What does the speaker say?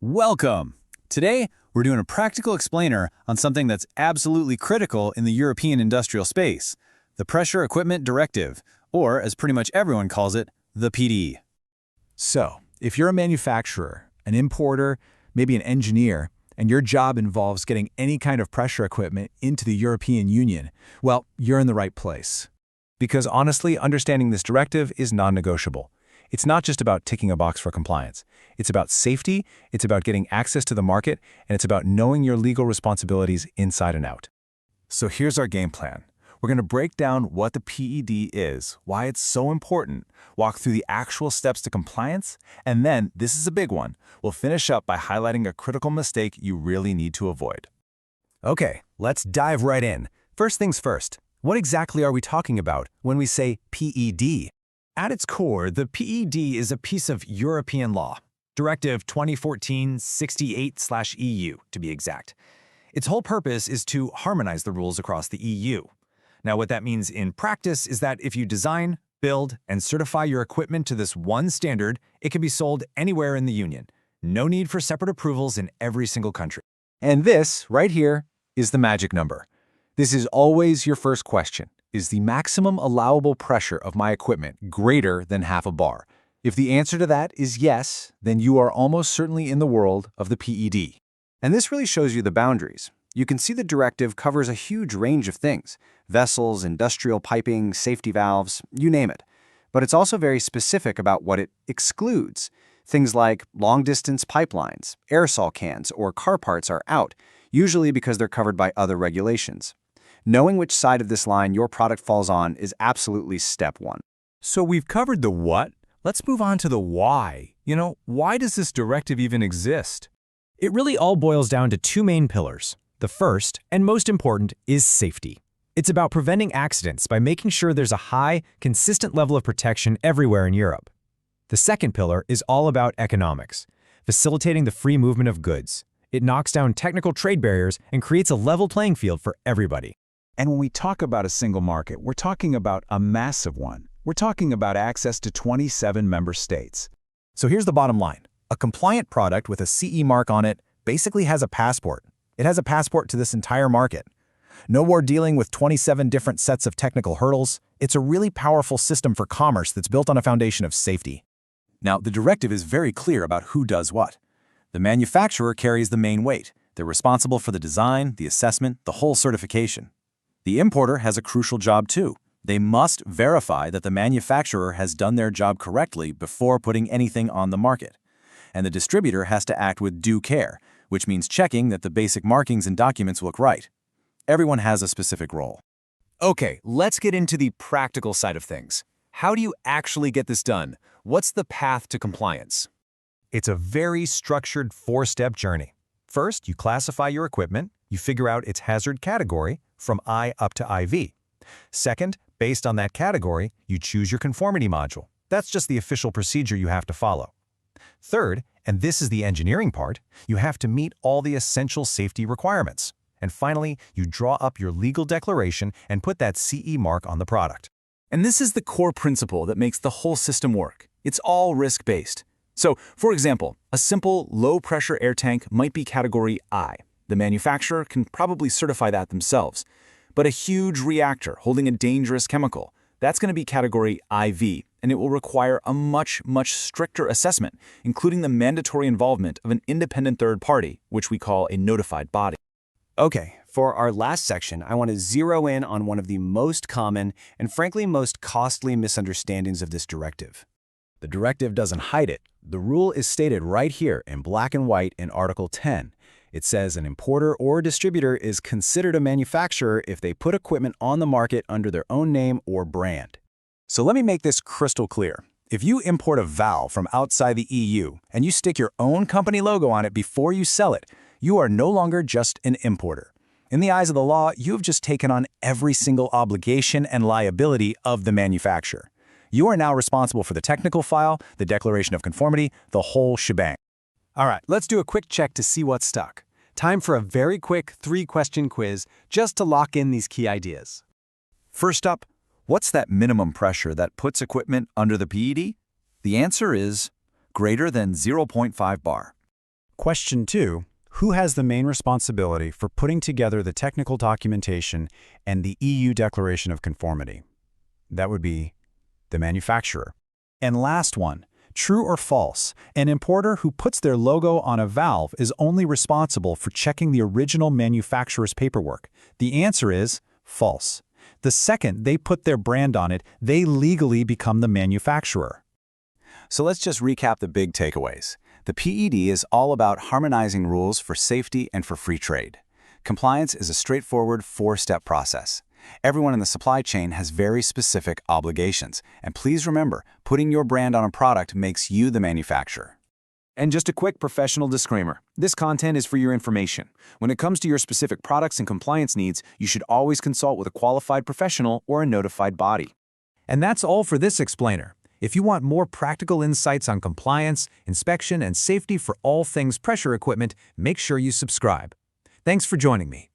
Welcome! Today, we're doing a practical explainer on something that's absolutely critical in the European industrial space, the Pressure Equipment Directive, or as pretty much everyone calls it, the PED. So, if you're a manufacturer, an importer, maybe an engineer, and your job involves getting any kind of pressure equipment into the European Union, well, you're in the right place. Because honestly, understanding this directive is non-negotiable. It's not just about ticking a box for compliance. It's about safety, it's about getting access to the market, and it's about knowing your legal responsibilities inside and out. So here's our game plan. We're going to break down what the PED is, why it's so important, walk through the actual steps to compliance, and then, this is a big one, we'll finish up by highlighting a critical mistake you really need to avoid. Okay, let's dive right in. First things first, what exactly are we talking about when we say PED? At its core, the PED is a piece of European law, Directive 2014/68/EU to be exact. Its whole purpose is to harmonize the rules across the EU. Now, what that means in practice is that if you design, build, and certify your equipment to this one standard, it can be sold anywhere in the Union. No need for separate approvals in every single country. And this, right here, is the magic number. This is always your first question. Is the maximum allowable pressure of my equipment greater than half a bar? If the answer to that is yes, then you are almost certainly in the world of the PED. And this really shows you the boundaries. You can see the directive covers a huge range of things: vessels, industrial piping, safety valves, you name it. But it's also very specific about what it excludes. Things like long-distance pipelines, aerosol cans, or car parts are out, usually because they're covered by other regulations. Knowing which side of this line your product falls on is absolutely step one. So we've covered the what. Let's move on to the why. Why does this directive even exist? It really all boils down to two main pillars. The first, and most important, is safety. It's about preventing accidents by making sure there's a high, consistent level of protection everywhere in Europe. The second pillar is all about economics, facilitating the free movement of goods. It knocks down technical trade barriers and creates a level playing field for everybody. And when we talk about a single market, we're talking about a massive one. We're talking about access to 27 member states. So here's the bottom line. A compliant product with a CE mark on it basically has a passport. It has a passport to this entire market. No more dealing with 27 different sets of technical hurdles. It's a really powerful system for commerce that's built on a foundation of safety. Now, the directive is very clear about who does what. The manufacturer carries the main weight. They're responsible for the design, the assessment, the whole certification. The importer has a crucial job too. They must verify that the manufacturer has done their job correctly before putting anything on the market. And the distributor has to act with due care, which means checking that the basic markings and documents look right. Everyone has a specific role. Okay, let's get into the practical side of things. How do you actually get this done? What's the path to compliance? It's a very structured four-step journey. First, you classify your equipment. You figure out its hazard category from I up to IV. Second, based on that category, you choose your conformity module. That's just the official procedure you have to follow. Third, and this is the engineering part, you have to meet all the essential safety requirements. And finally, you draw up your legal declaration and put that CE mark on the product. And this is the core principle that makes the whole system work. It's all risk-based. So, for example, a simple low-pressure air tank might be category I. The manufacturer can probably certify that themselves. But a huge reactor holding a dangerous chemical, that's going to be category IV, and it will require a much stricter assessment, including the mandatory involvement of an independent third party, which we call a notified body. Okay, for our last section, I want to zero in on one of the most common and frankly most costly misunderstandings of this directive. The directive doesn't hide it. The rule is stated right here in black and white in Article 10. It says an importer or distributor is considered a manufacturer if they put equipment on the market under their own name or brand. So let me make this crystal clear. If you import a valve from outside the EU and you stick your own company logo on it before you sell it, you are no longer just an importer. In the eyes of the law, you have just taken on every single obligation and liability of the manufacturer. You are now responsible for the technical file, the declaration of conformity, the whole shebang. All right, let's do a quick check to see what's stuck. Time for a very quick 3-question quiz just to lock in these key ideas. First up, what's that minimum pressure that puts equipment under the PED? The answer is greater than 0.5 bar. Question 2. Who has the main responsibility for putting together the technical documentation and the EU Declaration of Conformity? That would be the manufacturer. And last one, true or false, an importer who puts their logo on a valve is only responsible for checking the original manufacturer's paperwork. The answer is false. The second they put their brand on it, they legally become the manufacturer. So let's just recap the big takeaways. The PED is all about harmonizing rules for safety and for free trade. Compliance is a straightforward 4-step process. Everyone in the supply chain has very specific obligations. And please remember, putting your brand on a product makes you the manufacturer. And just a quick professional disclaimer. This content is for your information. When it comes to your specific products and compliance needs, you should always consult with a qualified professional or a notified body. And that's all for this explainer. If you want more practical insights on compliance, inspection, and safety for all things pressure equipment, make sure you subscribe. Thanks for joining me.